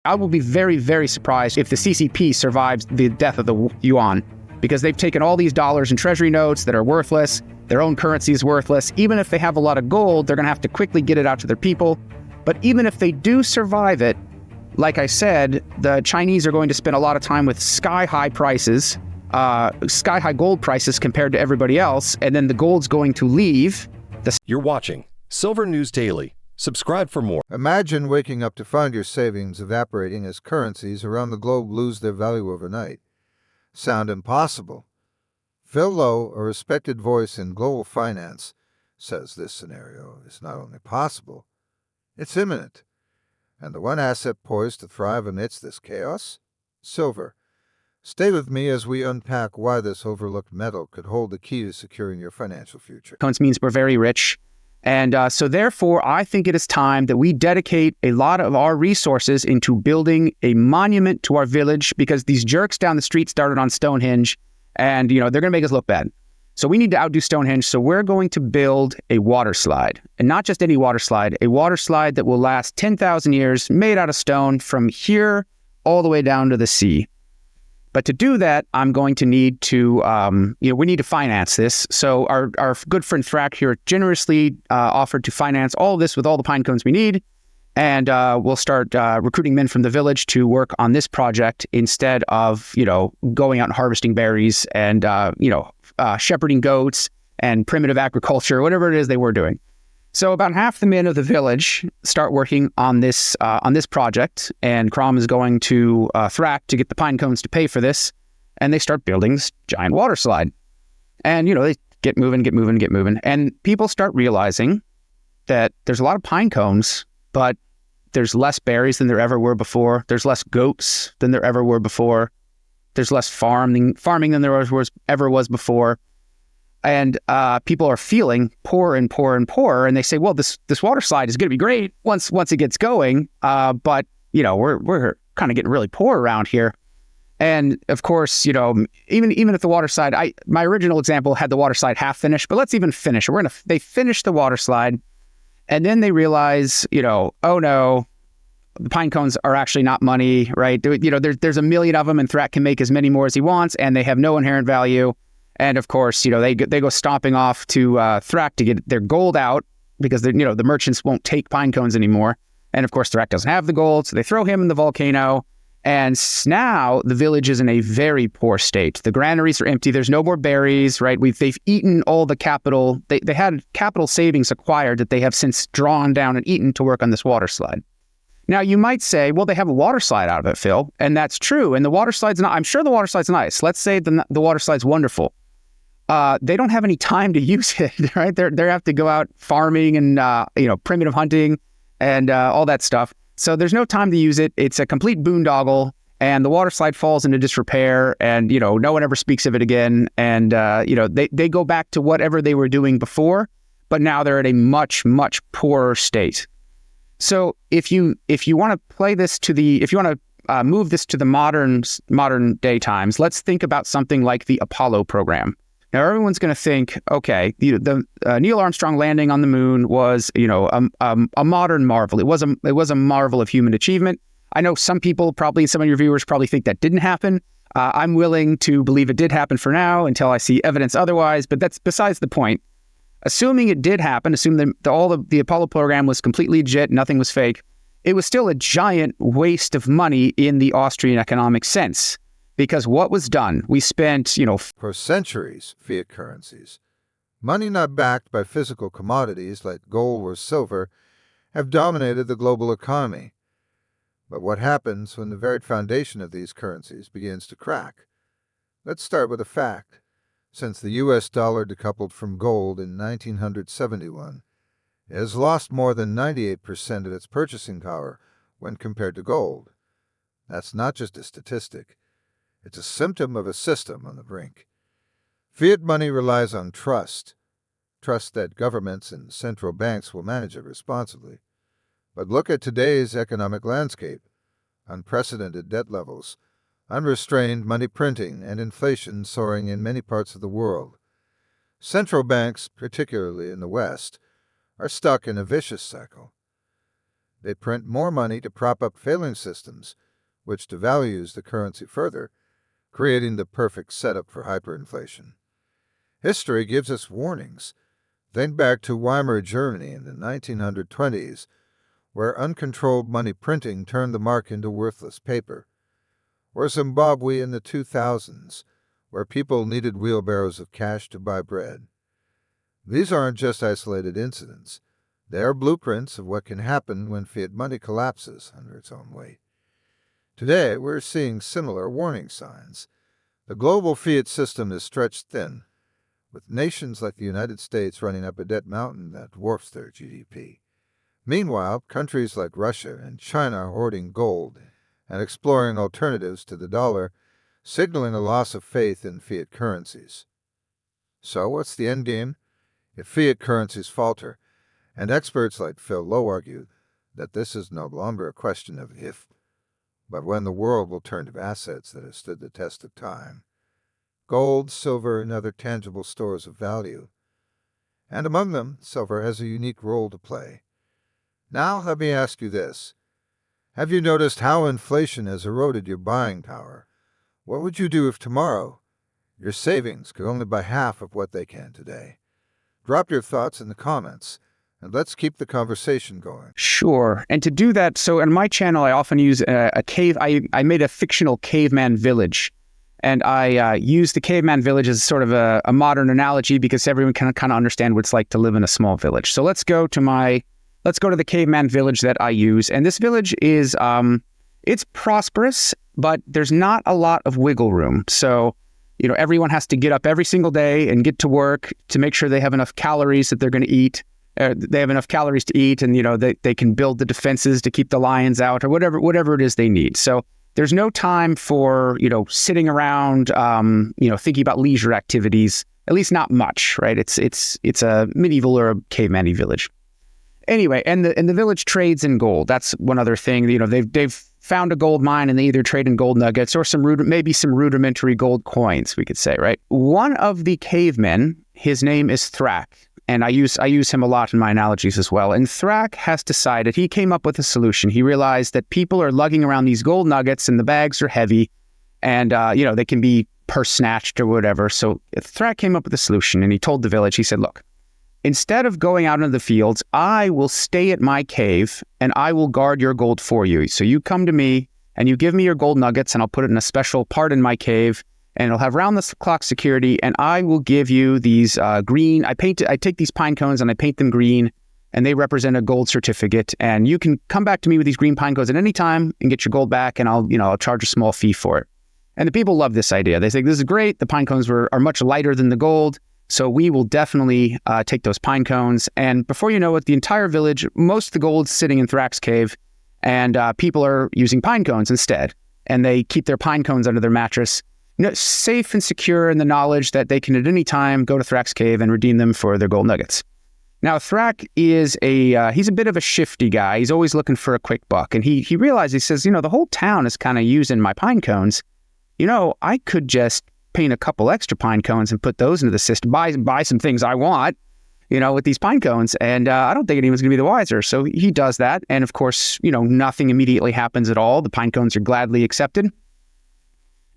I will be very, very surprised if the CCP survives the death of the yuan, because they've taken all these dollars and treasury notes that are worthless. Their own currency is worthless. Even if they have a lot of gold, they're going to have to quickly get it out to their people. But even if they do survive it, like I said, the Chinese are going to spend a lot of time with sky-high prices, sky-high gold prices compared to everybody else, and then the gold's going to leave. You're watching Silver News Daily. Subscribe for more. Imagine waking up to find your savings evaporating as currencies around the globe lose their value overnight. Sound impossible? Phill, a respected voice in global finance, says this scenario is not only possible, it's imminent. And the one asset poised to thrive amidst this chaos? Silver. Stay with me as we unpack why this overlooked metal could hold the key to securing your financial future. Means we're very rich. And so therefore, I think it is time that we dedicate a lot of our resources into building a monument to our village, because these jerks down the street started on Stonehenge, and they're going to make us look bad. So we need to outdo Stonehenge. So we're going to build a water slide, and not just any water slide, a water slide that will last 10,000 years, made out of stone from here all the way down to the sea. But to do that, I'm going to need to, we need to finance this. So our good friend Thrak here generously offered to finance all of this with all the pine cones we need. And we'll start recruiting men from the village to work on this project instead of, going out and harvesting berries and, shepherding goats and primitive agriculture, whatever it is they were doing. So about half the men of the village start working on this project, and Crom is going to Thrak to get the pine cones to pay for this, and they start building this giant water slide. And, they get moving, and people start realizing that there's a lot of pine cones, but there's less berries than there ever were before. There's less goats than there ever were before. There's less farming than there ever was before. And people are feeling poorer and poorer and poorer, and they say, well, this water slide is going to be great once it gets going, but we're kind of getting really poor around here. And of course, even if the water slide, my original example had the water slide half finished, but let's even finish it. They finish the water slide, and then they realize, oh no, the pine cones are actually not money, right? There's a million of them, and Thrak can make as many more as he wants, and they have no inherent value. And of course, they go stomping off to Thrak to get their gold out, because the merchants won't take pine cones anymore. And of course, Thrak doesn't have the gold, so they throw him in the volcano. And now the village is in a very poor state. The granaries are empty. There's no more berries, right? They've eaten all the capital. They had capital savings acquired that they have since drawn down and eaten to work on this water slide. Now, you might say, well, they have a water slide out of it, Phill. And that's true. And the water slide's I'm sure the water slide's nice. Let's say the water slide's wonderful. They don't have any time to use it, right? They have to go out farming and, primitive hunting and all that stuff. So there's no time to use it. It's a complete boondoggle, and the water slide falls into disrepair, and, no one ever speaks of it again. And, they go back to whatever they were doing before, but now they're at a much, much poorer state. So if you want to play this if you want to move this to the modern day times, let's think about something like the Apollo program. Now, everyone's going to think, okay, the Neil Armstrong landing on the moon was, a modern marvel. It was a marvel of human achievement. I know some of your viewers probably think that didn't happen. I'm willing to believe it did happen for now until I see evidence otherwise, but that's besides the point. Assuming it did happen, assuming that the Apollo program was completely legit, nothing was fake, it was still a giant waste of money in the Austrian economic sense. Because what was done? We spent, for centuries, fiat currencies, money not backed by physical commodities like gold or silver, have dominated the global economy. But what happens when the very foundation of these currencies begins to crack? Let's start with a fact. Since the U.S. dollar decoupled from gold in 1971, it has lost more than 98% of its purchasing power when compared to gold. That's not just a statistic. It's a symptom of a system on the brink. Fiat money relies on trust that governments and central banks will manage it responsibly. But look at today's economic landscape. Unprecedented debt levels, unrestrained money printing, and inflation soaring in many parts of the world. Central banks, particularly in the West, are stuck in a vicious cycle. They print more money to prop up failing systems, which devalues the currency further, creating the perfect setup for hyperinflation. History gives us warnings. Think back to Weimar Germany in the 1920s, where uncontrolled money printing turned the mark into worthless paper, or Zimbabwe in the 2000s, where people needed wheelbarrows of cash to buy bread. These aren't just isolated incidents. They are blueprints of what can happen when fiat money collapses under its own weight. Today, we're seeing similar warning signs. The global fiat system is stretched thin, with nations like the United States running up a debt mountain that dwarfs their GDP. Meanwhile, countries like Russia and China are hoarding gold and exploring alternatives to the dollar, signaling a loss of faith in fiat currencies. So what's the endgame? If fiat currencies falter, and experts like Phill argue that this is no longer a question of if, but when the world will turn to assets that have stood the test of time. Gold, silver, and other tangible stores of value. And among them, silver has a unique role to play. Now let me ask you this. Have you noticed how inflation has eroded your buying power? What would you do if tomorrow your savings could only buy half of what they can today? Drop your thoughts in the comments, and let's keep the conversation going. Sure. And to do that, so on my channel, I often use a cave. I made a fictional caveman village. And I use the caveman village as sort of a modern analogy because everyone can kind of understand what it's like to live in a small village. So let's go to the caveman village that I use. And this village is, it's prosperous, but there's not a lot of wiggle room. So, everyone has to get up every single day and get to work to make sure they have enough calories that they're going to eat. They have enough calories to eat, and, they can build the defenses to keep the lions out or whatever it is they need. So there's no time for, sitting around, thinking about leisure activities, at least not much, right? It's a medieval or a caveman-y village. Anyway, and the village trades in gold. That's one other thing. They've found a gold mine and they either trade in gold nuggets or maybe some rudimentary gold coins, we could say, right? One of the cavemen, his name is Thrak, and I use him a lot in my analogies as well. And Thrak has decided, he came up with a solution. He realized that people are lugging around these gold nuggets and the bags are heavy and, they can be purse snatched or whatever. So Thrak came up with a solution and he told the village, he said, look, instead of going out into the fields, I will stay at my cave and I will guard your gold for you. So you come to me and you give me your gold nuggets and I'll put it in a special part in my cave and it'll have round-the-clock security and I will give you these green. I take these pine cones and I paint them green and they represent a gold certificate. And you can come back to me with these green pine cones at any time and get your gold back and I'll charge a small fee for it. And the people love this idea. They think this is great. The pine cones are much lighter than the gold. So we will definitely take those pine cones. And before you know it, the entire village, most of the gold's sitting in Thrak's cave, and people are using pine cones instead. And they keep their pine cones under their mattress, safe and secure in the knowledge that they can at any time go to Thrak's cave and redeem them for their gold nuggets. Now, Thrak is he's a bit of a shifty guy. He's always looking for a quick buck. And he realized, he says, the whole town is kind of using my pine cones. I could just paint a couple extra pine cones and put those into the system, buy some things I want, with these pine cones. And I don't think anyone's going to be the wiser. So he does that. And of course, nothing immediately happens at all. The pine cones are gladly accepted.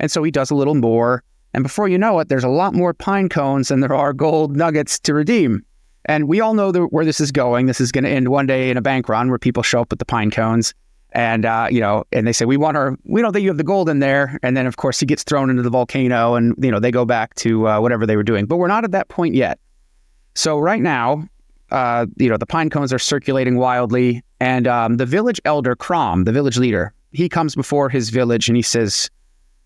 And so he does a little more. And before you know it, there's a lot more pine cones than there are gold nuggets to redeem. And we all know where this is going. This is going to end one day in a bank run where people show up with the pine cones. And, and they say, we don't think you have the gold in there. And then, of course, he gets thrown into the volcano and, they go back to whatever they were doing. But we're not at that point yet. So right now, the pine cones are circulating wildly. And the village elder, Crom, the village leader, he comes before his village and he says,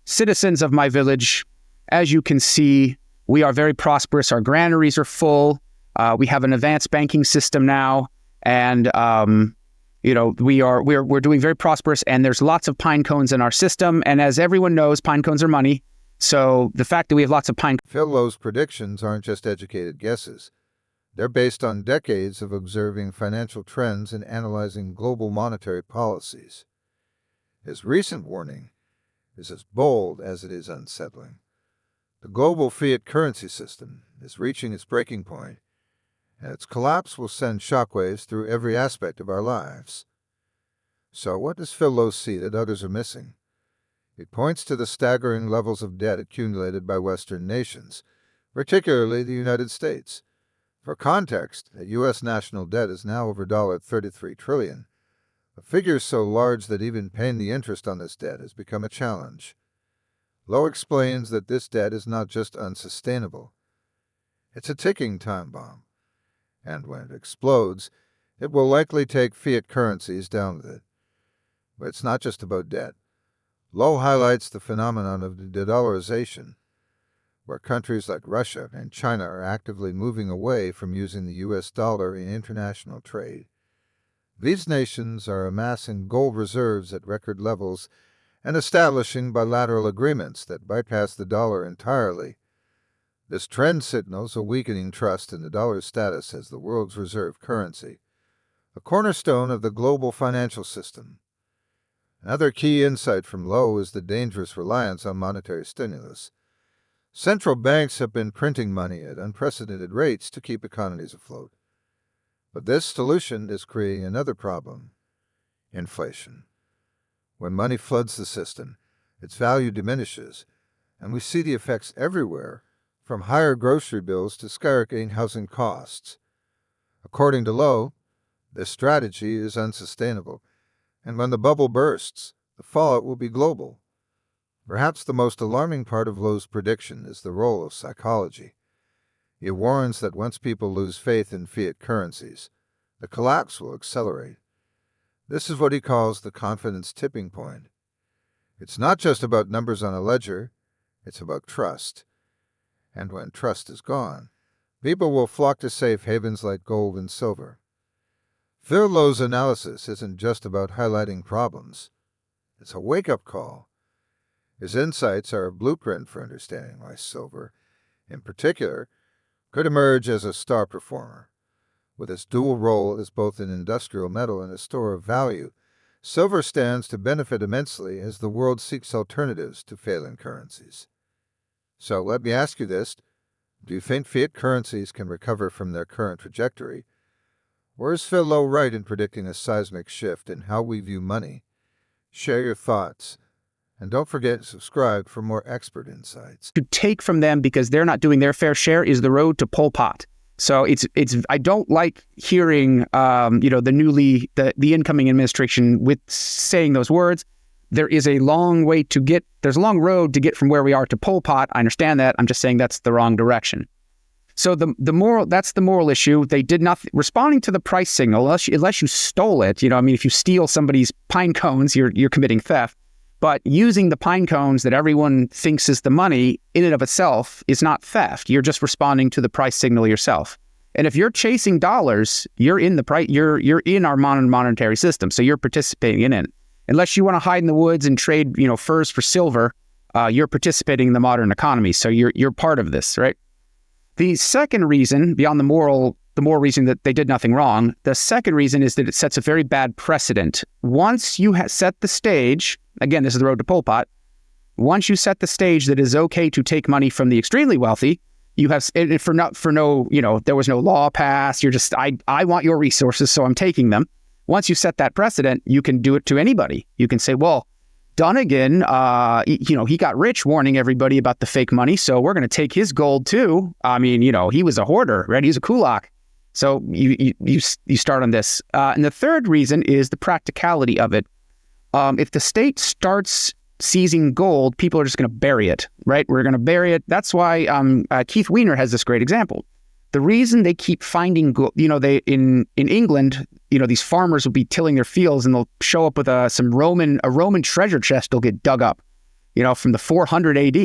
citizens of my village, as you can see, we are very prosperous. Our granaries are full. We have an advanced banking system now. And, we're doing very prosperous and there's lots of pine cones in our system. And as everyone knows, pine cones are money. So the fact that we have lots of pine... Phill's predictions aren't just educated guesses. They're based on decades of observing financial trends and analyzing global monetary policies. His recent warning is as bold as it is unsettling. The global fiat currency system is reaching its breaking point, and its collapse will send shockwaves through every aspect of our lives. So what does Phill see that others are missing? It points to the staggering levels of debt accumulated by Western nations, particularly the United States. For context, the U.S. national debt is now over $33 trillion, a figure so large that even paying the interest on this debt has become a challenge. Lowe explains that this debt is not just unsustainable. It's a ticking time bomb, and when it explodes, it will likely take fiat currencies down with it. But it's not just about debt. Lowe highlights the phenomenon of de-dollarization, where countries like Russia and China are actively moving away from using the U.S. dollar in international trade. These nations are amassing gold reserves at record levels and establishing bilateral agreements that bypass the dollar entirely. This trend signals a weakening trust in the dollar's status as the world's reserve currency, a cornerstone of the global financial system. Another key insight from Lowe is the dangerous reliance on monetary stimulus. Central banks have been printing money at unprecedented rates to keep economies afloat. But this solution is creating another problem: inflation. When money floods the system, its value diminishes, and we see the effects everywhere, from higher grocery bills to skyrocketing housing costs. According to Lowe, this strategy is unsustainable, and when the bubble bursts, the fallout will be global. Perhaps the most alarming part of Lowe's prediction is the role of psychology. He warns that once people lose faith in fiat currencies, the collapse will accelerate. This is what he calls the confidence tipping point. It's not just about numbers on a ledger, it's about trust. And when trust is gone, people will flock to safe havens like gold and silver. Phill Lowe's analysis isn't just about highlighting problems. It's a wake-up call. His insights are a blueprint for understanding why silver, in particular, could emerge as a star performer. With its dual role as both an industrial metal and a store of value, silver stands to benefit immensely as the world seeks alternatives to failing currencies. So let me ask you this: do you think fiat currencies can recover from their current trajectory? Or is Phill Lowe right in predicting a seismic shift in how we view money? Share your thoughts. And don't forget to subscribe for more expert insights. To take from them because they're not doing their fair share is the road to Pol Pot. So it's I don't like hearing the incoming administration with saying those words. There's a long road to get from where we are to Pol Pot. I understand that. I'm just saying that's the wrong direction. So that's the moral issue. They did not responding to the price signal unless you stole it. If you steal somebody's pine cones, you're committing theft. But using the pine cones that everyone thinks is the money in and of itself is not theft. You're just responding to the price signal yourself. And if you're chasing dollars, you're in the price. You're in our monetary system, so you're participating in it. Unless you want to hide in the woods and trade, furs for silver, you're participating in the modern economy. So you're part of this, right? The second reason, beyond the moral reason that they did nothing wrong, the second reason is that it sets a very bad precedent. Once you set the stage, again, this is the road to Pol Pot. Once you set the stage that it is okay to take money from the extremely wealthy, you have there was no law passed. You're just, I want your resources, so I'm taking them. Once you set that precedent, you can do it to anybody. You can say, well, Dunnigan, he got rich warning everybody about the fake money, so we're going to take his gold too. He was a hoarder, right? He's a kulak. So you start on this. And the third reason is the practicality of it. If the state starts seizing gold, people are just going to bury it, right? We're going to bury it. That's why Keith Weiner has this great example. The reason they keep finding gold, in England, these farmers will be tilling their fields and they'll show up with a Roman treasure chest will get dug up, from the 400 AD.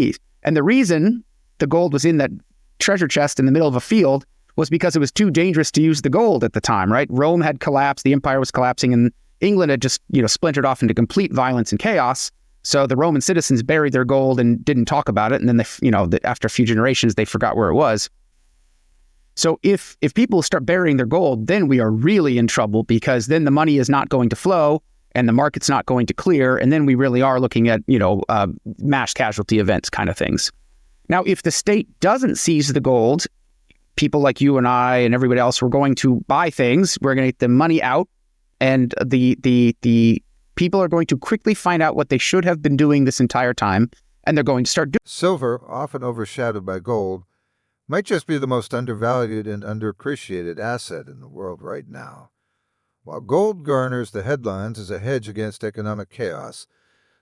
And the reason the gold was in that treasure chest in the middle of a field was because it was too dangerous to use the gold at the time, right? Rome had collapsed, the empire was collapsing, and England had just, splintered off into complete violence and chaos. So the Roman citizens buried their gold and didn't talk about it. And then after a few generations, they forgot where it was. So if people start burying their gold, then we are really in trouble, because then the money is not going to flow and the market's not going to clear. And then we really are looking at, mass casualty events kind of things. Now, if the state doesn't seize the gold, people like you and I and everybody else, we're going to buy things. We're going to get the money out, and the People are going to quickly find out what they should have been doing this entire time, and they're going to start doing. Silver, often overshadowed by gold, might just be the most undervalued and underappreciated asset in the world right now. While gold garners the headlines as a hedge against economic chaos,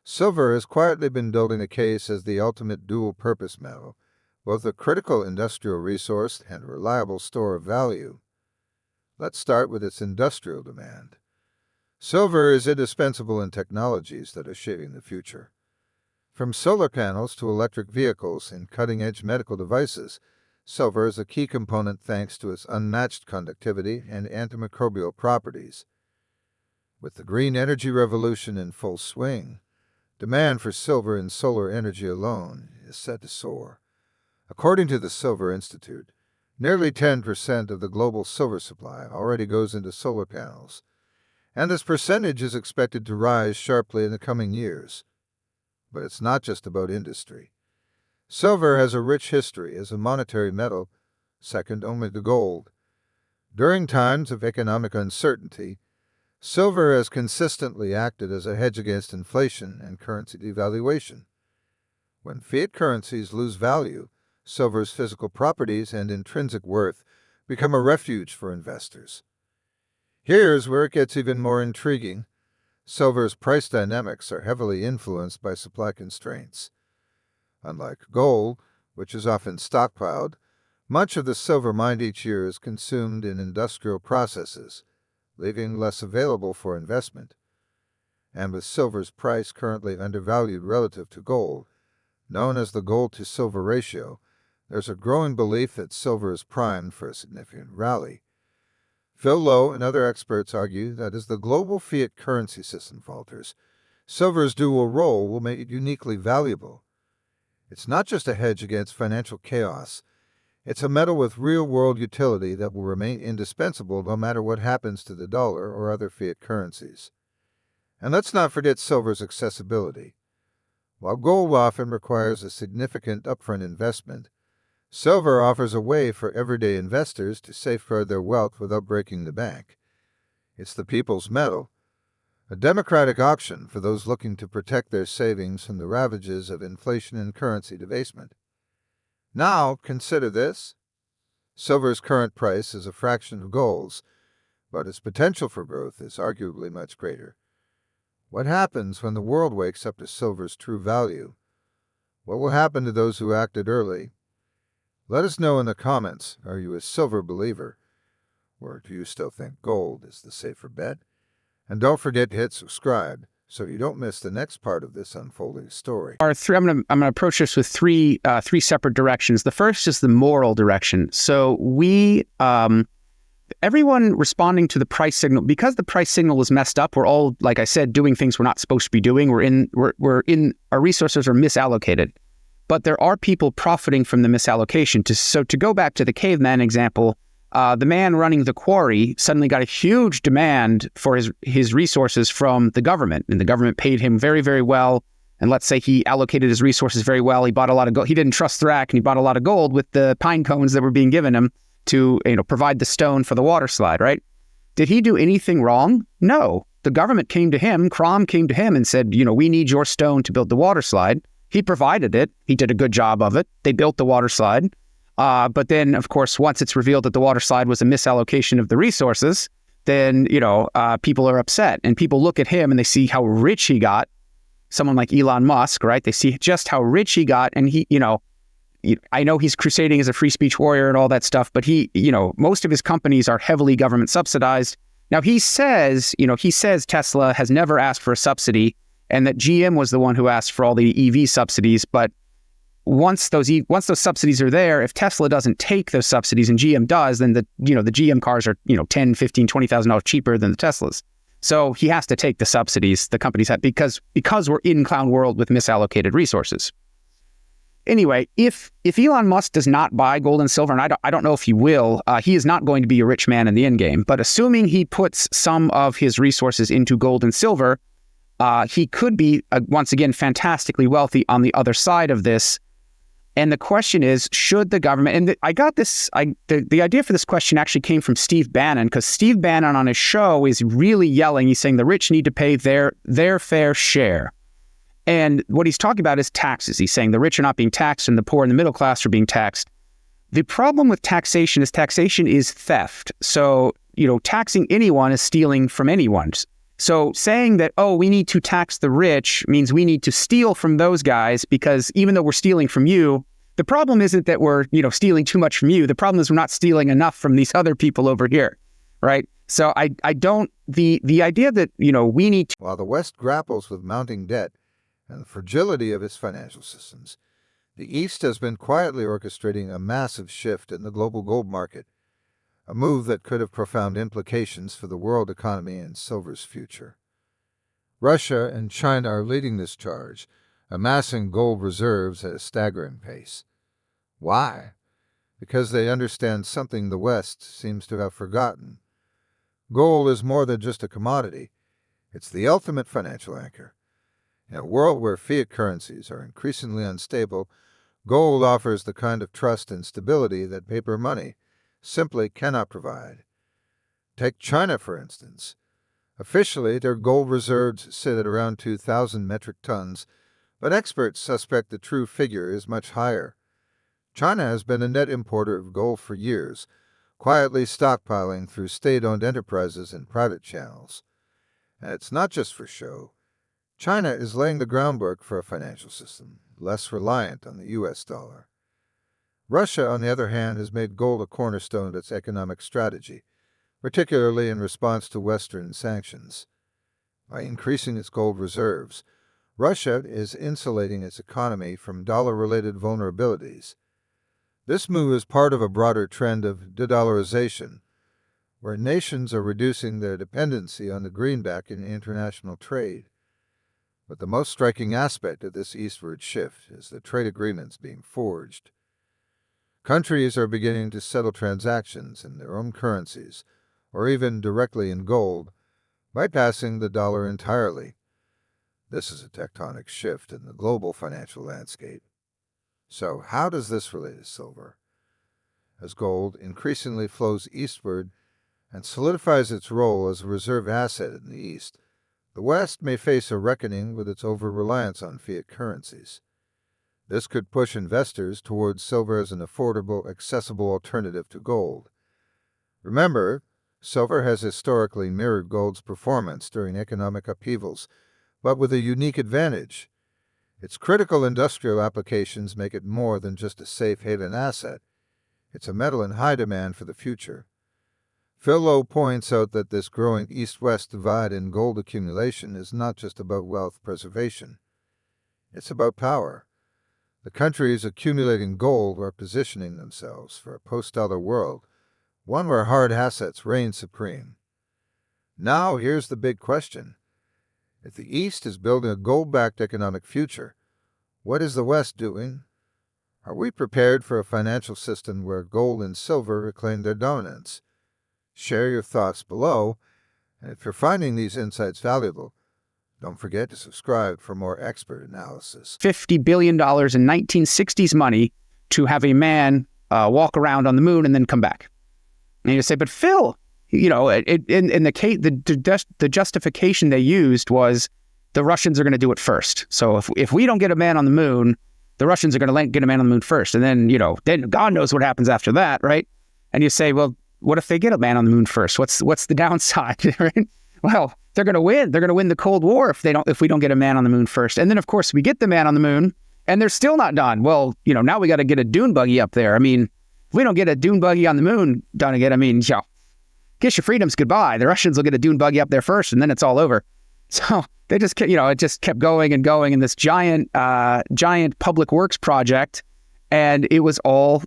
silver has quietly been building a case as the ultimate dual-purpose metal, both a critical industrial resource and a reliable store of value. Let's start with its industrial demand. Silver is indispensable in technologies that are shaping the future. From solar panels to electric vehicles and cutting-edge medical devices, silver is a key component thanks to its unmatched conductivity and antimicrobial properties. With the green energy revolution in full swing, demand for silver in solar energy alone is set to soar. According to the Silver Institute, nearly 10% of the global silver supply already goes into solar panels, and this percentage is expected to rise sharply in the coming years. But it's not just about industry. Silver has a rich history as a monetary metal, second only to gold. During times of economic uncertainty, silver has consistently acted as a hedge against inflation and currency devaluation. When fiat currencies lose value, silver's physical properties and intrinsic worth become a refuge for investors. Here's where it gets even more intriguing. Silver's price dynamics are heavily influenced by supply constraints. Unlike gold, which is often stockpiled, much of the silver mined each year is consumed in industrial processes, leaving less available for investment. And with silver's price currently undervalued relative to gold, known as the gold-to-silver ratio, there's a growing belief that silver is primed for a significant rally. Phill and other experts argue that as the global fiat currency system falters, silver's dual role will make it uniquely valuable. It's not just a hedge against financial chaos. It's a metal with real-world utility that will remain indispensable no matter what happens to the dollar or other fiat currencies. And let's not forget silver's accessibility. While gold often requires a significant upfront investment, silver offers a way for everyday investors to safeguard their wealth without breaking the bank. It's the people's metal, a democratic option for those looking to protect their savings from the ravages of inflation and currency debasement. Now, consider this. Silver's current price is a fraction of gold's, but its potential for growth is arguably much greater. What happens when the world wakes up to silver's true value? What will happen to those who acted early? Let us know in the comments, are you a silver believer? Or do you still think gold is the safer bet? And don't forget to hit subscribe so you don't miss the next part of this unfolding story. I'm going to approach this with three separate directions. The first is the moral direction. So everyone responding to the price signal, because the price signal is messed up, we're all, like I said, doing things we're not supposed to be doing. Our resources are misallocated. But there are people profiting from the misallocation. So to go back to the caveman example, the man running the quarry suddenly got a huge demand for his resources from the government, and the government paid him very, very well. And let's say he allocated his resources very well. He bought a lot of gold. He didn't trust Thrak, and he bought a lot of gold with the pine cones that were being given him to provide the stone for the water slide, right? Did he do anything wrong? No. The government came to him, Crom came to him and said, we need your stone to build the water slide. He provided it. He did a good job of it. They built the water slide. But then, of course, once it's revealed that the water slide was a misallocation of the resources, then, people are upset. And people look at him and they see how rich he got. Someone like Elon Musk, right? They see just how rich he got. And I know he's crusading as a free speech warrior and all that stuff, but most of his companies are heavily government subsidized. Now, he says Tesla has never asked for a subsidy, and that GM was the one who asked for all the EV subsidies. But once those subsidies are there, if Tesla doesn't take those subsidies and GM does, then the GM cars are $10,000, $15,000, $20,000 cheaper than the Teslas. So he has to take the subsidies the companies have because we're in clown world with misallocated resources. Anyway, if Elon Musk does not buy gold and silver, and I don't know if he will, he is not going to be a rich man in the end game. But assuming he puts some of his resources into gold and silver, he could be once again fantastically wealthy on the other side of this. And the question is, should the government, and I got this, the idea for this question actually came from Steve Bannon, because Steve Bannon on his show is really yelling. He's saying the rich need to pay their fair share. And what he's talking about is taxes. He's saying the rich are not being taxed and the poor and the middle class are being taxed. The problem with taxation is theft. So, taxing anyone is stealing from anyone. So saying that, we need to tax the rich means we need to steal from those guys, because even though we're stealing from you, the problem isn't that we're, stealing too much from you. The problem is we're not stealing enough from these other people over here, right? So I don't, the idea that, we need to... While the West grapples with mounting debt and the fragility of its financial systems, the East has been quietly orchestrating a massive shift in the global gold market, a move that could have profound implications for the world economy and silver's future. Russia and China are leading this charge, amassing gold reserves at a staggering pace. Why? Because they understand something the West seems to have forgotten. Gold is more than just a commodity. It's the ultimate financial anchor. In a world where fiat currencies are increasingly unstable, gold offers the kind of trust and stability that paper money simply cannot provide. Take China, for instance. Officially, their gold reserves sit at around 2,000 metric tons, but experts suspect the true figure is much higher. China has been a net importer of gold for years, quietly stockpiling through state-owned enterprises and private channels. And it's not just for show. China is laying the groundwork for a financial system less reliant on the U.S. dollar. Russia, on the other hand, has made gold a cornerstone of its economic strategy, particularly in response to Western sanctions. By increasing its gold reserves, Russia is insulating its economy from dollar-related vulnerabilities. This move is part of a broader trend of de-dollarization, where nations are reducing their dependency on the greenback in international trade. But the most striking aspect of this eastward shift is the trade agreements being forged. Countries are beginning to settle transactions in their own currencies, or even directly in gold, bypassing the dollar entirely. This is a tectonic shift in the global financial landscape. So how does this relate to silver? As gold increasingly flows eastward and solidifies its role as a reserve asset in the East, the West may face a reckoning with its over-reliance on fiat currencies. This could push investors towards silver as an affordable, accessible alternative to gold. Remember, silver has historically mirrored gold's performance during economic upheavals, but with a unique advantage. Its critical industrial applications make it more than just a safe haven asset. It's a metal in high demand for the future. Phill points out that this growing East-West divide in gold accumulation is not just about wealth preservation. It's about power. The countries accumulating gold are positioning themselves for a post-dollar world, one where hard assets reign supreme. Now here's the big question. If the East is building a gold-backed economic future, what is the West doing? Are we prepared for a financial system where gold and silver reclaim their dominance? Share your thoughts below, and if you're finding these insights valuable, don't forget to subscribe for more expert analysis. $50 billion in 1960s money to have a man walk around on the moon and then come back. And you say, but Phill, in the case, the justification they used was the Russians are going to do it first. So if we don't get a man on the moon, the Russians are going to get a man on the moon first. And then, then God knows what happens after that, right? And you say, well, what if they get a man on the moon first? What's the downside, right? Well, they're going to win. They're going to win the Cold War if we don't get a man on the moon first. And then, of course, we get the man on the moon, and they're still not done. Well, now we got to get a dune buggy up there. I mean, if we don't get a dune buggy on the moon done again, kiss your freedoms goodbye. The Russians will get a dune buggy up there first, and then it's all over. So they just, it just kept going and going in this giant public works project, and it was all,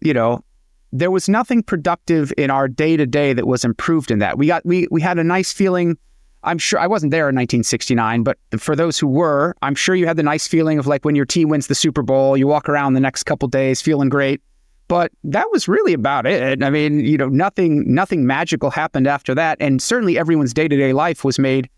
there was nothing productive in our day-to-day that was improved in that. We had a nice feeling. I'm sure I wasn't there in 1969, but for those who were, I'm sure you had the nice feeling of like when your team wins the Super Bowl, you walk around the next couple days feeling great. But that was really about it. I mean, nothing magical happened after that. And certainly everyone's day-to-day life was made.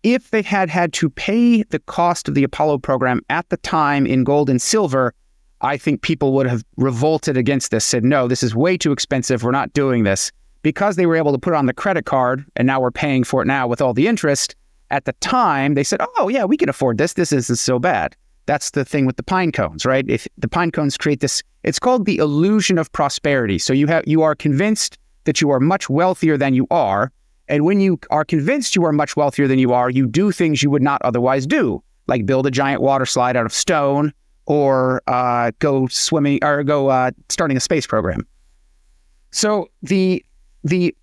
If they had to pay the cost of the Apollo program at the time in gold and silver, I think people would have revolted against this, said, no, this is way too expensive. We're not doing this. Because they were able to put it on the credit card, and now we're paying for it now with all the interest, at the time, they said, oh, yeah, we can afford this. This isn't so bad. That's the thing with the pine cones, right? If the pine cones create this, it's called the illusion of prosperity. So you are convinced that you are much wealthier than you are. And when you are convinced you are much wealthier than you are, you do things you would not otherwise do, like build a giant water slide out of stone or go swimming or go starting a space program. So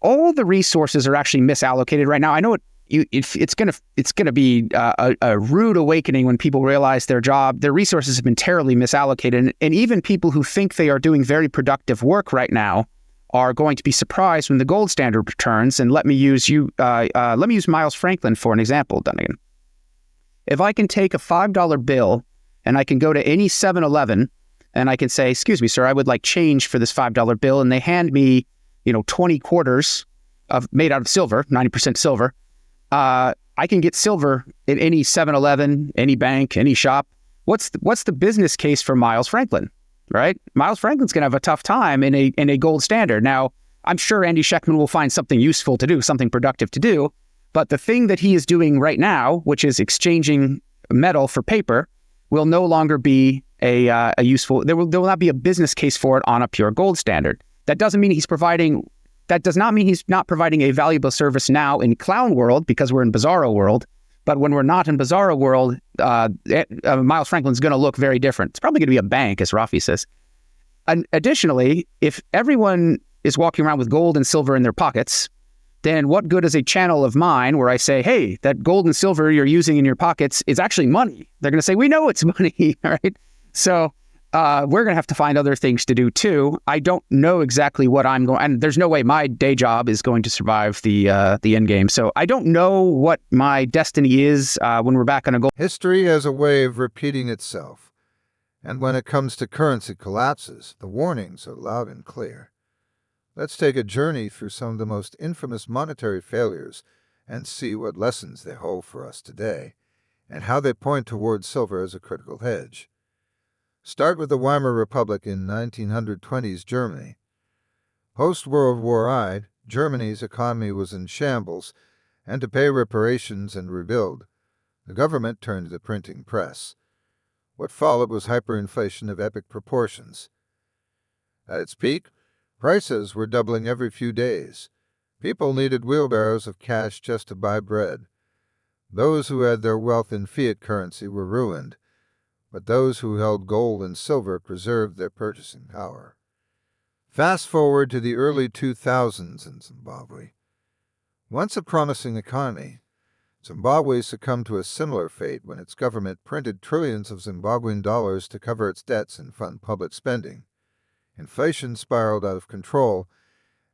all the resources are actually misallocated right now. I know it's gonna be a rude awakening when people realize their resources have been terribly misallocated, and even people who think they are doing very productive work right now are going to be surprised when the gold standard returns. And let me use Miles Franklin for an example, Dunnigan. If I can take a $5 bill and I can go to any 7-Eleven and I can say, excuse me, sir, I would like change for this $5 bill, and they hand me 20 quarters made out of silver, 90% silver. I can get silver at any 7-Eleven, any bank, any shop. What's the business case for Miles Franklin, right? Miles Franklin's going to have a tough time in a gold standard. Now, I'm sure Andy Schectman will find something useful to do, something productive to do. But the thing that he is doing right now, which is exchanging metal for paper, will no longer be a useful. There will not be a business case for it on a pure gold standard. That does not mean he's not providing a valuable service now in clown world, because we're in bizarro world. But when we're not in bizarro world, Miles Franklin's going to look very different. It's probably going to be a bank, as Rafi says. And additionally, if everyone is walking around with gold and silver in their pockets, then what good is a channel of mine where I say, hey, that gold and silver you're using in your pockets is actually money? They're going to say, we know it's money, right? So we're going to have to find other things to do too. I don't know exactly what I'm going, and there's no way my day job is going to survive the end game. So I don't know what my destiny is when we're back on a gold. History has a way of repeating itself, and when it comes to currency collapses, the warnings are loud and clear. Let's take a journey through some of the most infamous monetary failures and see what lessons they hold for us today, and how they point towards silver as a critical hedge. Start with the Weimar Republic in 1920s Germany. Post-World War I, Germany's economy was in shambles, and to pay reparations and rebuild, the government turned to the printing press. What followed was hyperinflation of epic proportions. At its peak, prices were doubling every few days. People needed wheelbarrows of cash just to buy bread. Those who had their wealth in fiat currency were ruined, but those who held gold and silver preserved their purchasing power. Fast forward to the early 2000s in Zimbabwe. Once a promising economy, Zimbabwe succumbed to a similar fate when its government printed trillions of Zimbabwean dollars to cover its debts and fund public spending. Inflation spiraled out of control,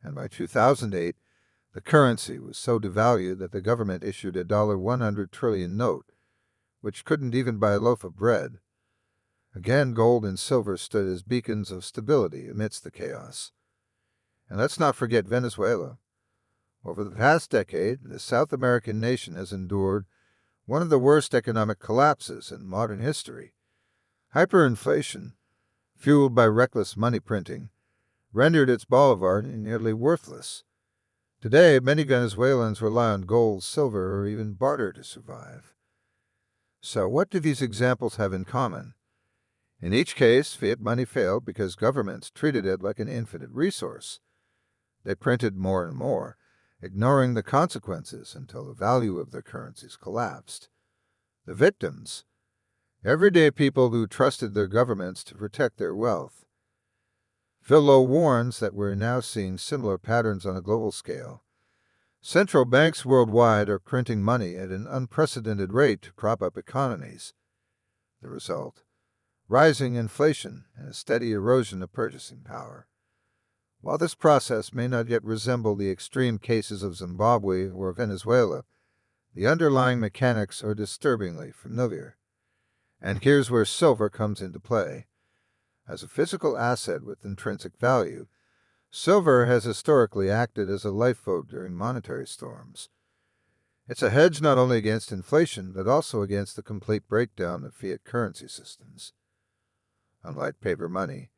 and by 2008, the currency was so devalued that the government issued a $100 trillion note, which couldn't even buy a loaf of bread. Again, gold and silver stood as beacons of stability amidst the chaos. And let's not forget Venezuela. Over the past decade, the South American nation has endured one of the worst economic collapses in modern history. Hyperinflation, fueled by reckless money printing, rendered its bolivar nearly worthless. Today, many Venezuelans rely on gold, silver, or even barter to survive. So what do these examples have in common? In each case, fiat money failed because governments treated it like an infinite resource. They printed more and more, ignoring the consequences until the value of their currencies collapsed. The victims? Everyday people who trusted their governments to protect their wealth. Phill warns that we're now seeing similar patterns on a global scale. Central banks worldwide are printing money at an unprecedented rate to prop up economies. The result? Rising inflation and a steady erosion of purchasing power. While this process may not yet resemble the extreme cases of Zimbabwe or Venezuela, the underlying mechanics are disturbingly familiar. And here's where silver comes into play. As a physical asset with intrinsic value, silver has historically acted as a lifeboat during monetary storms. It's a hedge not only against inflation, but also against the complete breakdown of fiat currency systems. Unlike paper money,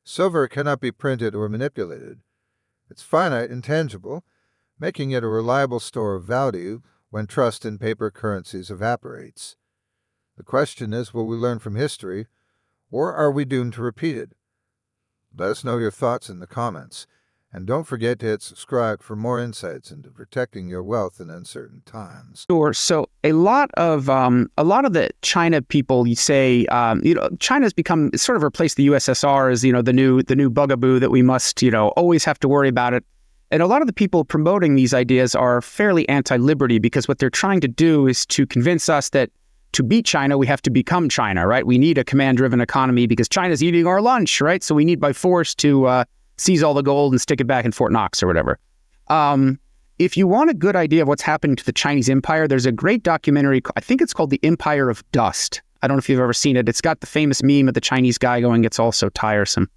silver cannot be printed or manipulated. It's finite and tangible, making it a reliable store of value when trust in paper currencies evaporates. The question is, will we learn from history, or are we doomed to repeat it? Let us know your thoughts in the comments, and don't forget to hit subscribe for more insights into protecting your wealth in uncertain times. Sure. So a lot of the China people, you say, China's become sort of replaced the USSR as the new bugaboo that we must always have to worry about it. And a lot of the people promoting these ideas are fairly anti-liberty because what they're trying to do is to convince us that to beat China, we have to become China, right? We need a command-driven economy because China's eating our lunch, right? So we need by force to seize all the gold and stick it back in Fort Knox or whatever. If you want a good idea of what's happening to the Chinese empire, there's a great documentary, I think it's called The Empire of Dust. I don't know if you've ever seen it. It's got the famous meme of the Chinese guy going, "It's all so tiresome."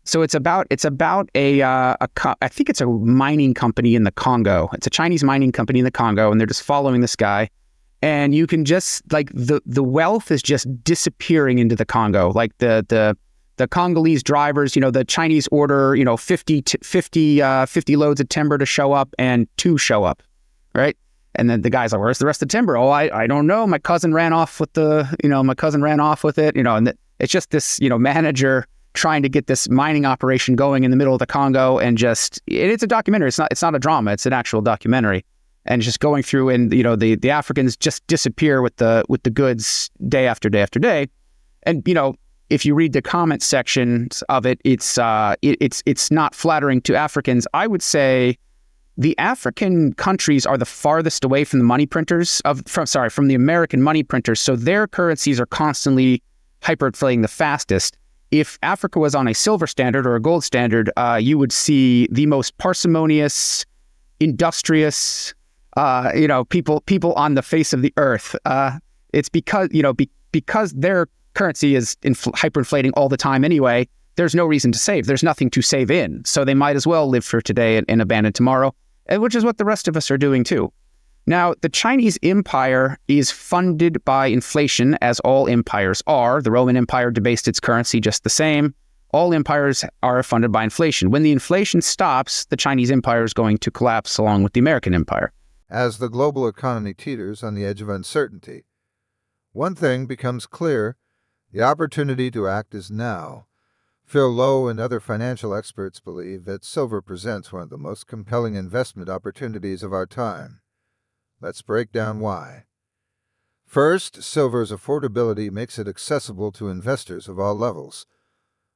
So it's about I think it's a mining company in the Congo. It's a Chinese mining company in the Congo, and they're just following this guy. And you can just the wealth is just disappearing into the Congo. Like the Congolese drivers, the Chinese order, 50 loads of timber to show up, and 2 show up, right? And then the guy's like, "Where's the rest of the timber?" "Oh, I don't know. My cousin ran off with it, and it's just this, manager trying to get this mining operation going in the middle of the Congo, and it's a documentary. It's not a drama. It's an actual documentary, and just going through, and the Africans just disappear with the goods day after day after day, and if you read the comment sections of it, it's not flattering to Africans. I would say the African countries are the farthest away from the money printers from the American money printers, so their currencies are constantly hyperinflating the fastest. If Africa was on a silver standard or a gold standard, you would see the most parsimonious, industrious, people on the face of the earth. It's because their currency is hyperinflating all the time anyway. There's no reason to save. There's nothing to save in. So they might as well live for today and abandon tomorrow, which is what the rest of us are doing too. Now, the Chinese empire is funded by inflation, as all empires are. The Roman Empire debased its currency just the same. All empires are funded by inflation. When the inflation stops, the Chinese empire is going to collapse along with the American empire. As the global economy teeters on the edge of uncertainty, one thing becomes clear: the opportunity to act is now. Phill and other financial experts believe that silver presents one of the most compelling investment opportunities of our time. Let's break down why. First, silver's affordability makes it accessible to investors of all levels.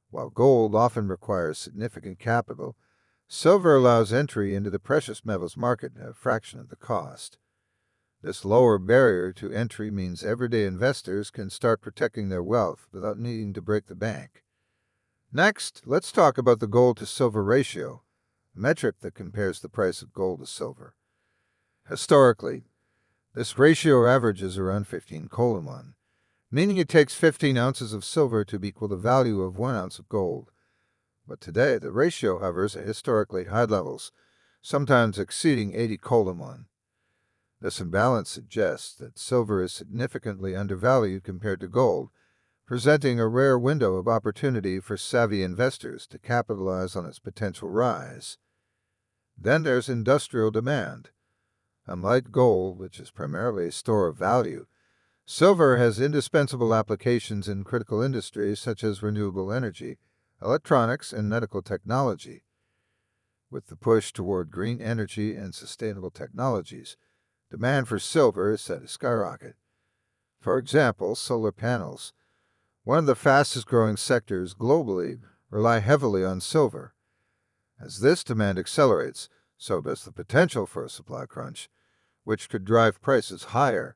While gold often requires significant capital, silver allows entry into the precious metals market at a fraction of the cost. This lower barrier to entry means everyday investors can start protecting their wealth without needing to break the bank. Next, let's talk about the gold-to-silver ratio, a metric that compares the price of gold to silver. Historically, this ratio averages around 15:1, meaning it takes 15 ounces of silver to equal the value of 1 ounce of gold. But today, the ratio hovers at historically high levels, sometimes exceeding 80:1. This imbalance suggests that silver is significantly undervalued compared to gold, presenting a rare window of opportunity for savvy investors to capitalize on its potential rise. Then there's industrial demand. Unlike gold, which is primarily a store of value, silver has indispensable applications in critical industries such as renewable energy, electronics, and medical technology. With the push toward green energy and sustainable technologies, demand for silver is set to skyrocket. For example, solar panels, one of the fastest-growing sectors globally, rely heavily on silver. As this demand accelerates, so does the potential for a supply crunch, which could drive prices higher.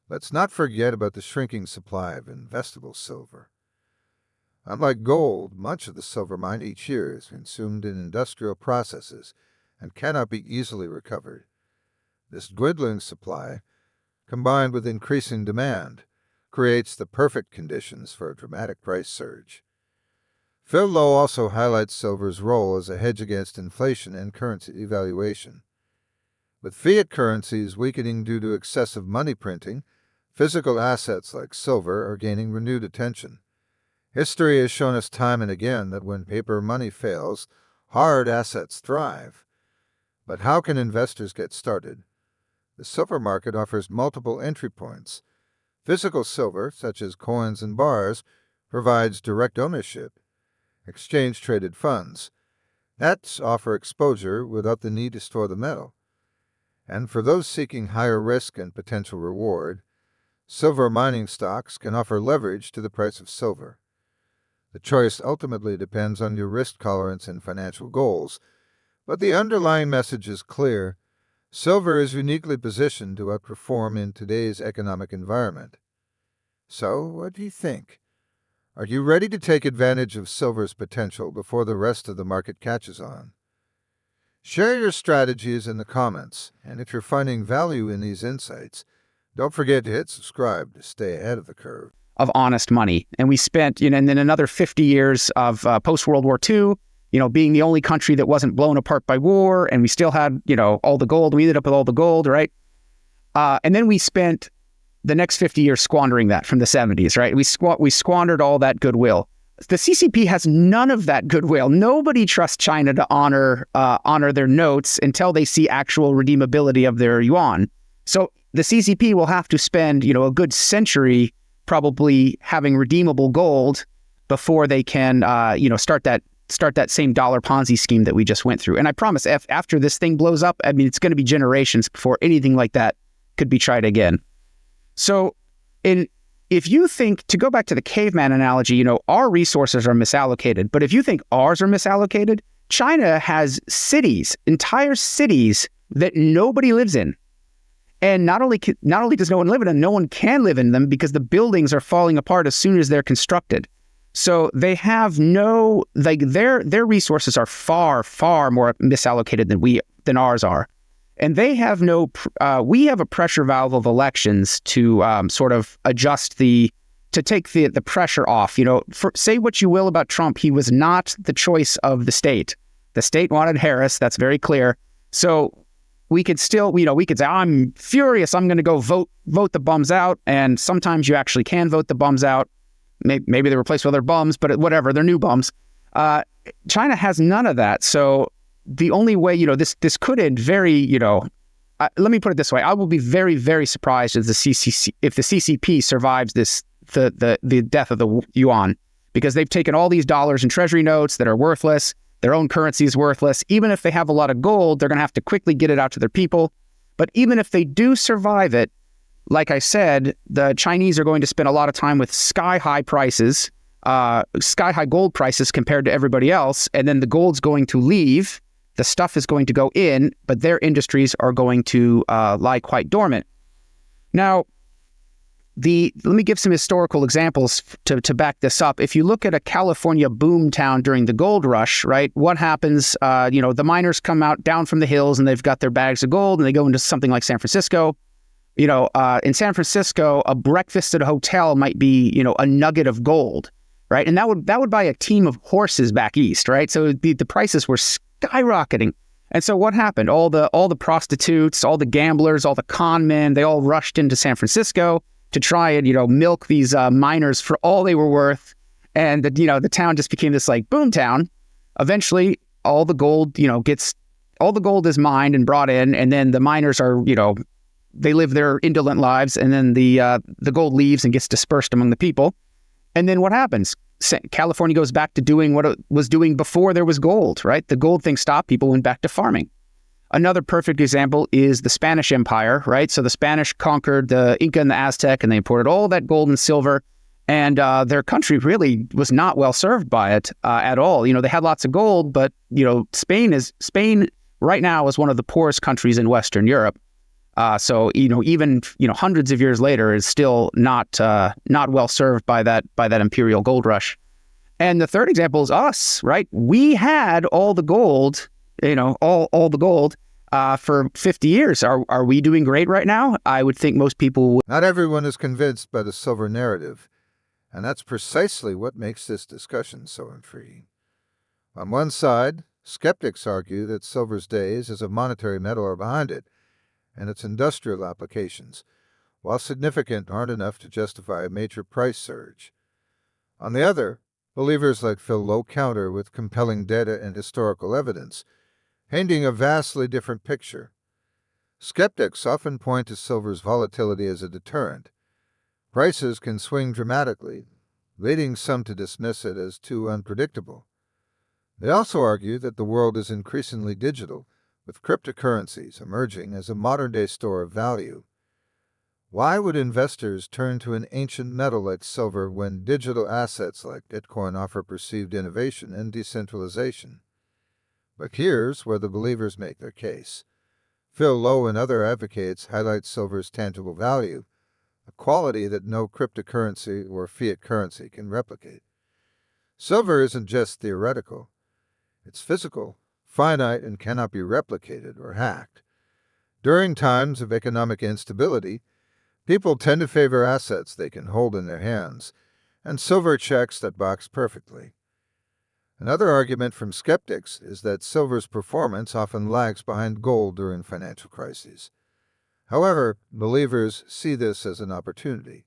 Let's not forget about the shrinking supply of investable silver. Unlike gold, much of the silver mined each year is consumed in industrial processes and cannot be easily recovered. This dwindling supply, combined with increasing demand, creates the perfect conditions for a dramatic price surge. Phill also highlights silver's role as a hedge against inflation and currency devaluation. With fiat currencies weakening due to excessive money printing, physical assets like silver are gaining renewed attention. History has shown us time and again that when paper money fails, hard assets thrive. But how can investors get started? The silver market offers multiple entry points. Physical silver, such as coins and bars, provides direct ownership. Exchange-traded funds that offer exposure without the need to store the metal. And for those seeking higher risk and potential reward, silver mining stocks can offer leverage to the price of silver. The choice ultimately depends on your risk tolerance and financial goals, but the underlying message is clear. Silver is uniquely positioned to outperform in today's economic environment. So, what do you think? Are you ready to take advantage of silver's potential before the rest of the market catches on? Share your strategies in the comments, and if you're finding value in these insights, don't forget to hit subscribe to stay ahead of the curve. Of honest money. And we spent, and then another 50 years of post-World War II, being the only country that wasn't blown apart by war, and we still had, all the gold. We ended up with all the gold, right? And then we spent the next 50 years squandering that from the 70s, right? We squandered all that goodwill. The CCP has none of that goodwill. Nobody trusts China to honor their notes until they see actual redeemability of their yuan. So the CCP will have to spend, a good century probably having redeemable gold before they can, start that same dollar Ponzi scheme that we just went through. And I promise, after this thing blows up, it's going to be generations before anything like that could be tried again. So, if you think, to go back to the caveman analogy, our resources are misallocated. But if you think ours are misallocated, China has cities, entire cities that nobody lives in. And not only does no one live in them, no one can live in them because the buildings are falling apart as soon as they're constructed. So they have their resources are far, far more misallocated than ours are. And they have we have a pressure valve of elections to sort of adjust to take the pressure off. Say what you will about Trump, he was not the choice of the state. The state wanted Harris, that's very clear. So we could still, we could say, I'm furious, I'm going to go vote the bums out. And sometimes you actually can vote the bums out. Maybe they replace with other bums, but whatever, they're new bums. China has none of that. So the only way, this could end very, let me put it this way. I will be very, very surprised if the CCP survives the death of the yuan, because they've taken all these dollars and treasury notes that are worthless. Their own currency is worthless. Even if they have a lot of gold, they're going to have to quickly get it out to their people. But even if they do survive it, like I said, the Chinese are going to spend a lot of time with sky-high prices, sky-high gold prices compared to everybody else, and then the gold's going to leave. The stuff is going to go in, but their industries are going to lie quite dormant. Now, let me give some historical examples to back this up. If you look at a California boom town during the gold rush, right, what happens? The miners come down from the hills and they've got their bags of gold and they go into something like San Francisco. In San Francisco, a breakfast at a hotel might be, a nugget of gold, right? And that would buy a team of horses back east, right? So the prices were skyrocketing. And so what happened? All the prostitutes, all the gamblers, all the con men, they all rushed into San Francisco to try and, milk these miners for all they were worth. And the town just became this like boom town. Eventually, all the gold, all the gold is mined and brought in, and then the miners are, they live their indolent lives, and then the gold leaves and gets dispersed among the people. And then what happens? California goes back to doing what it was doing before there was gold, right? The gold thing stopped, people went back to farming. Another perfect example is the Spanish Empire, right? So the Spanish conquered the Inca and the Aztec, and they imported all that gold and silver, and their country really was not well served by it at all. They had lots of gold, but Spain right now is one of the poorest countries in Western Europe. So even hundreds of years later is still not well served by that imperial gold rush. And the third example is us, right? We had all the gold, all the gold for 50 years. Are we doing great right now? I would think most people would. Not everyone is convinced by the silver narrative, and that's precisely what makes this discussion so intriguing. On one side, skeptics argue that silver's days as a monetary metal are behind it, and its industrial applications, while significant, aren't enough to justify a major price surge. On the other, Believers like Phill counter with compelling data and historical evidence, painting a vastly different picture. Skeptics often point to silver's volatility as a deterrent. Prices can swing dramatically, leading some to dismiss it as too unpredictable. They also argue that the world is increasingly digital, with cryptocurrencies emerging as a modern-day store of value. Why would investors turn to an ancient metal like silver when digital assets like Bitcoin offer perceived innovation and decentralization? But here's where the believers make their case. Phill and other advocates highlight silver's tangible value, a quality that no cryptocurrency or fiat currency can replicate. Silver isn't just theoretical. It's physical, finite, and cannot be replicated or hacked. During times of economic instability, people tend to favor assets they can hold in their hands, and silver checks that box perfectly. Another argument from skeptics is that silver's performance often lags behind gold during financial crises. However, believers see this as an opportunity.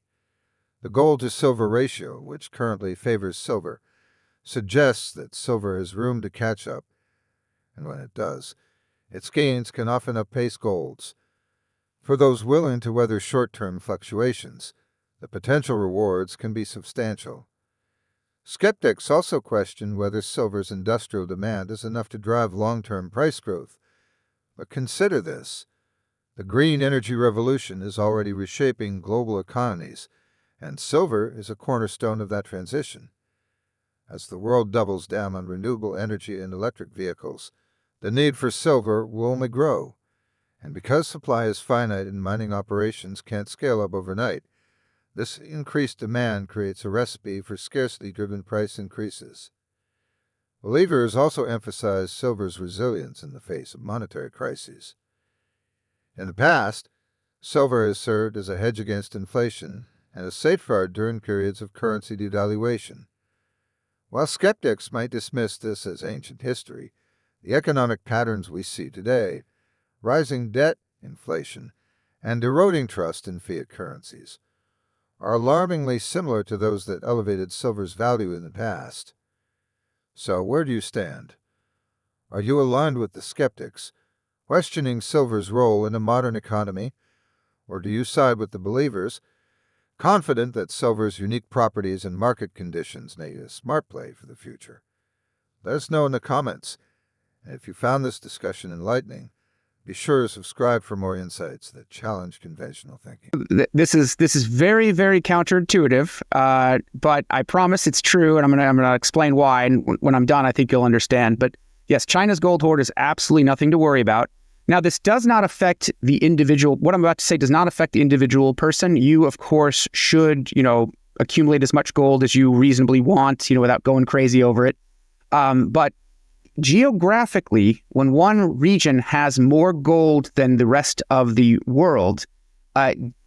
The gold-to-silver ratio, which currently favors silver, suggests that silver has room to catch up, and when it does, its gains can often outpace gold's. For those willing to weather short-term fluctuations, the potential rewards can be substantial. Skeptics also question whether silver's industrial demand is enough to drive long-term price growth. But consider this. The green energy revolution is already reshaping global economies, and silver is a cornerstone of that transition. As the world doubles down on renewable energy and electric vehicles, the need for silver will only grow. And because supply is finite and mining operations can't scale up overnight, this increased demand creates a recipe for scarcity-driven price increases. Believers also emphasize silver's resilience in the face of monetary crises. In the past, silver has served as a hedge against inflation and a safeguard during periods of currency devaluation. While skeptics might dismiss this as ancient history, the economic patterns we see today, rising debt, inflation, and eroding trust in fiat currencies, are alarmingly similar to those that elevated silver's value in the past. So where do you stand? Are you aligned with the skeptics, questioning silver's role in a modern economy, or do you side with the believers, confident that silver's unique properties and market conditions make it a smart play for the future? Let us know in the comments, and if you found this discussion enlightening, be sure to subscribe for more insights that challenge conventional thinking. This is very, very counterintuitive, but I promise it's true, and I'm gonna explain why. And when I'm done, I think you'll understand. But yes, China's gold hoard is absolutely nothing to worry about. Now, this does not affect the individual. What I'm about to say does not affect the individual person. You, of course, should accumulate as much gold as you reasonably want, without going crazy over it. But geographically, when one region has more gold than the rest of the world,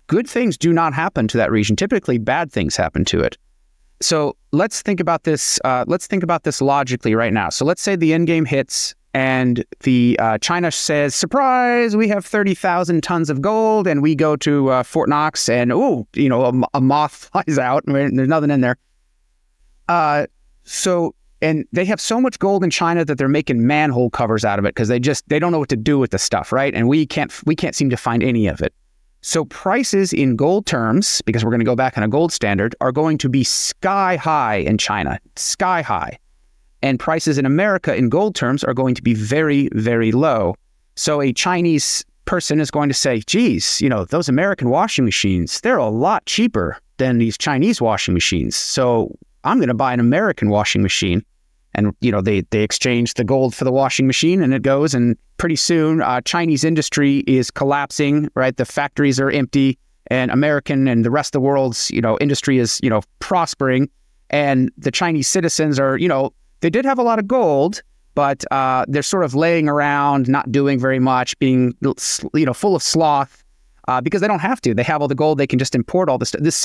good things do not happen to that region. Typically, bad things happen to it. So let's think about this. Let's think about this logically right now. So let's say the end game hits, and the China says, "Surprise! We have 30,000 tons of gold," and we go to Fort Knox, and a moth flies out, and there's nothing in there. And they have so much gold in China that they're making manhole covers out of it because they don't know what to do with the stuff, right? And we can't seem to find any of it. So prices in gold terms, because we're going to go back on a gold standard, are going to be sky high in China, sky high. And prices in America in gold terms are going to be very, very low. So a Chinese person is going to say, geez, those American washing machines, they're a lot cheaper than these Chinese washing machines. So I'm going to buy an American washing machine. And, they exchange the gold for the washing machine, and it goes, and pretty soon Chinese industry is collapsing, right? The factories are empty, and American and the rest of the world's, industry is, prospering. And the Chinese citizens are, they did have a lot of gold, but they're sort of laying around, not doing very much, being, full of sloth, because they don't have to. They have all the gold. They can just import all this stuff. This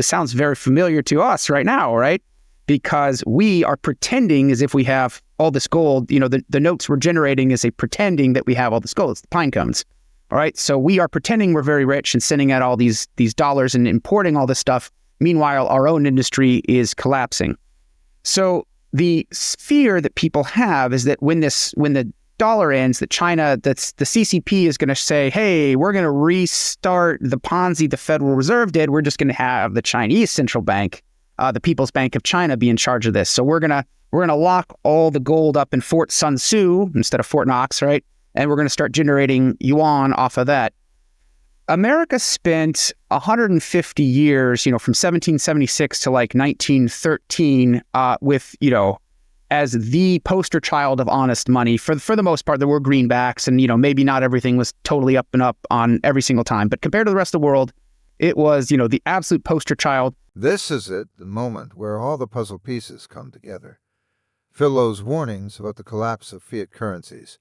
sounds very familiar to us right now, right? Because we are pretending as if we have all this gold. The notes we're generating is a pretending that we have all this gold. It's the pine cones. All right. So we are pretending we're very rich and sending out all these dollars and importing all this stuff. Meanwhile, our own industry is collapsing. So the fear that people have is that when the dollar ends, that China, that's the CCP is going to say, hey, we're going to restart the Ponzi the Federal Reserve did. We're just going to have the Chinese central bank, the People's Bank of China, be in charge of this. So we're gonna lock all the gold up in Fort Sun Tzu instead of Fort Knox, right? And we're going to start generating yuan off of that. America spent 150 years, from 1776 to like 1913, with, as the poster child of honest money. For the most part, there were greenbacks, and maybe not everything was totally up and up on every single time, but compared to the rest of the world, it was the absolute poster child. This is it, the moment where all the puzzle pieces come together. Phill's warnings about the collapse of fiat currencies,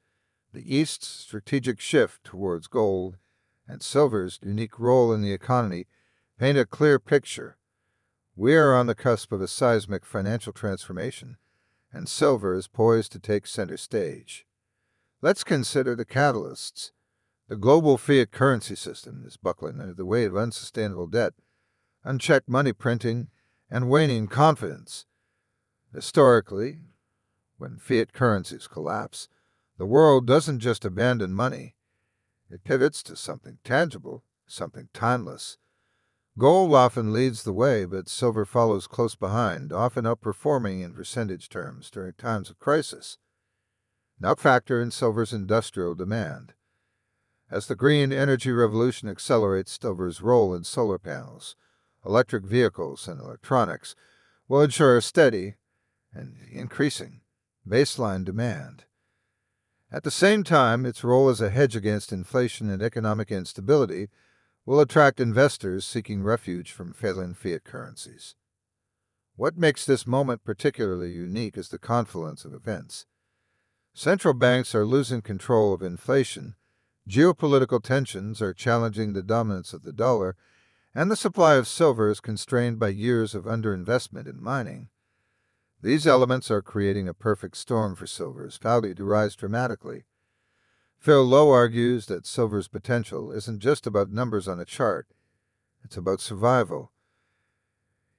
the East's strategic shift towards gold, and silver's unique role in the economy paint a clear picture. We are on the cusp of a seismic financial transformation, and silver is poised to take center stage. Let's consider the catalysts. The global fiat currency system is buckling under the weight of unsustainable debt, unchecked money printing, and waning confidence. Historically, when fiat currencies collapse, the world doesn't just abandon money. It pivots to something tangible, something timeless. Gold often leads the way, but silver follows close behind, often outperforming in percentage terms during times of crisis. Now factor in silver's industrial demand. As the green energy revolution accelerates, silver's role in solar panels, electric vehicles, and electronics will ensure a steady and increasing baseline demand. At the same time, its role as a hedge against inflation and economic instability will attract investors seeking refuge from failing fiat currencies. What makes this moment particularly unique is the confluence of events. Central banks are losing control of inflation, geopolitical tensions are challenging the dominance of the dollar, and the supply of silver is constrained by years of underinvestment in mining. These elements are creating a perfect storm for silver's value to rise dramatically. Phill argues that silver's potential isn't just about numbers on a chart, it's about survival.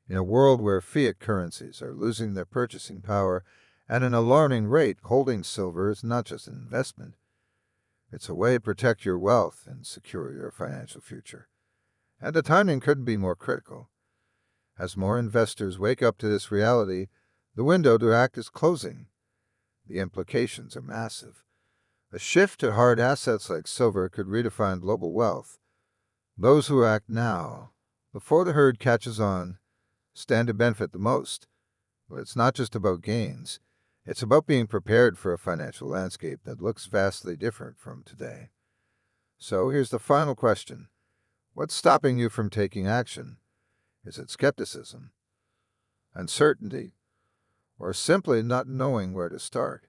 In a world where fiat currencies are losing their purchasing power at an alarming rate, holding silver is not just an investment. It's a way to protect your wealth and secure your financial future. And the timing couldn't be more critical. As more investors wake up to this reality, the window to act is closing. The implications are massive. A shift to hard assets like silver could redefine global wealth. Those who act now, before the herd catches on, stand to benefit the most. But it's not just about gains. It's about being prepared for a financial landscape that looks vastly different from today. So here's the final question. What's stopping you from taking action? Is it skepticism, uncertainty, or simply not knowing where to start?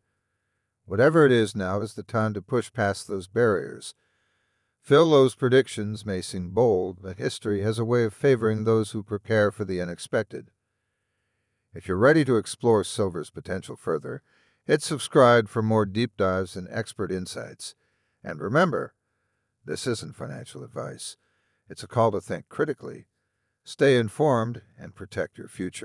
Whatever it is, now is the time to push past those barriers. Phill's predictions may seem bold, but history has a way of favoring those who prepare for the unexpected. If you're ready to explore silver's potential further, hit subscribe for more deep dives and expert insights. And remember, this isn't financial advice. It's a call to think critically, stay informed, and protect your future.